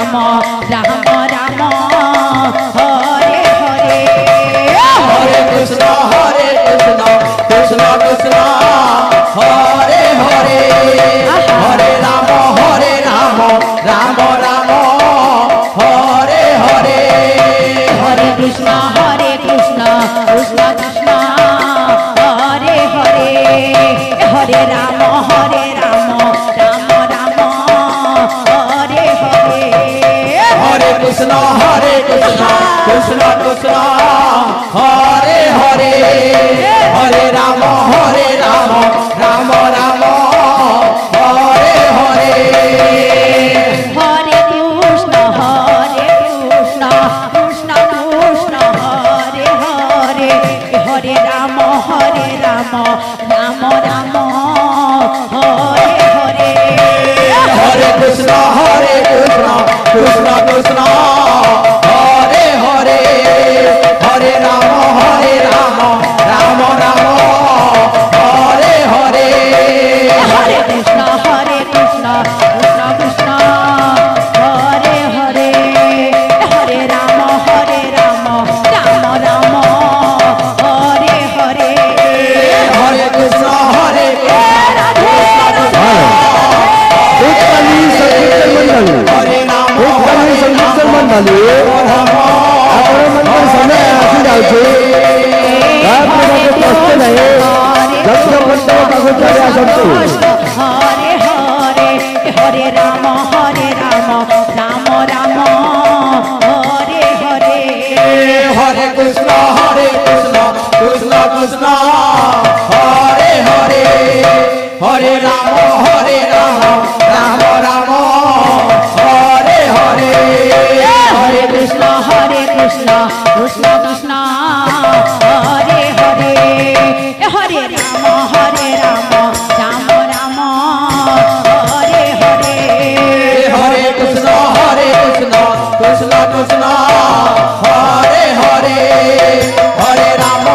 राम राम राम हरे हरे हरे कृष्ण कृष्ण कृष्ण हरे हरे हरे राम राम राम हरे हरे हरे कृष्ण कृष्ण कृष्ण हरे हरे हरे राम राम राम हरे हरे हरे कृष्ण कृष्ण कृष्ण हरे हरे हरे राम राम राम हरे हरे हरे कृष्ण कृष्ण कृष्ण हरे हरे हरे राम राम राम हरे हरे हरे कृष्ण कृष्ण कृष्ण हरे हरे हरे राम राम राम हरे हरे हरे कृष्ण कृष्ण कृष्ण हरे हरे हरे राम राम राम हरे हरे हरे कृष्ण राधे हरे नाम संकीर्तन मंडली समय आसी जाऊँ हरे हरे हरे राम राम राम हरे हरे हरे कृष्ण कृष्ण कृष्ण हरे हरे हरे राम राम हरे हरे हरे कृष्ण कृष्ण कृष्ण हरे हरे हरे राम राम राम हरे हरे हरे कृष्ण कृष्ण कृष्ण हरे हरे हरे राम राम हरे हरे हरे कृष्ण कृष्ण कृष्ण हरे हरे हरे राम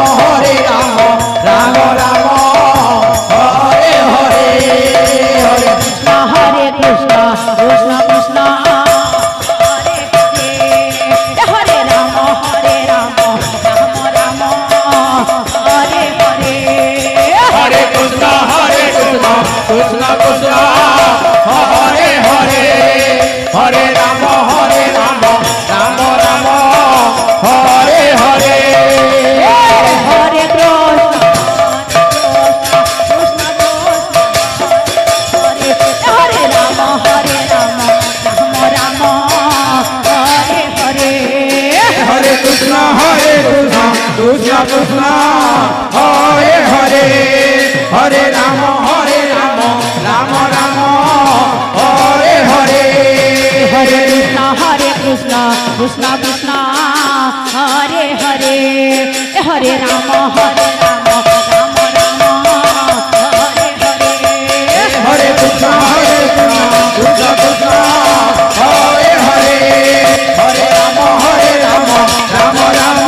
राम राम हरे हरे हरे कृष्ण कृष्ण कृष्ण हरे हरे हरे राम राम राम हरे हरे हरे कृष्ण हरे राम राम राम हरे हरे हरे कृष्ण कृष्ण कृष्ण हरे हरे हरे राम राम हरे हरे हरे कृष्ण कृष्ण कृष्ण हरे हरे हरे राम राम हरे हरे हरे कृष्ण कृष्ण कृष्ण हरे हरे हरे राम राम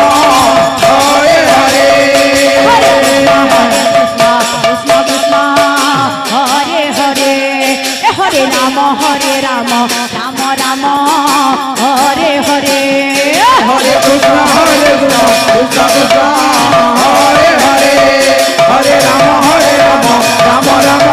हरे हरे हरे कृष्ण कृष्ण कृष्ण हरे हरे हरे राम राम राम हरे हरे हरे कृष्ण कृष्ण कृष्ण हरे हरे हरे राम राम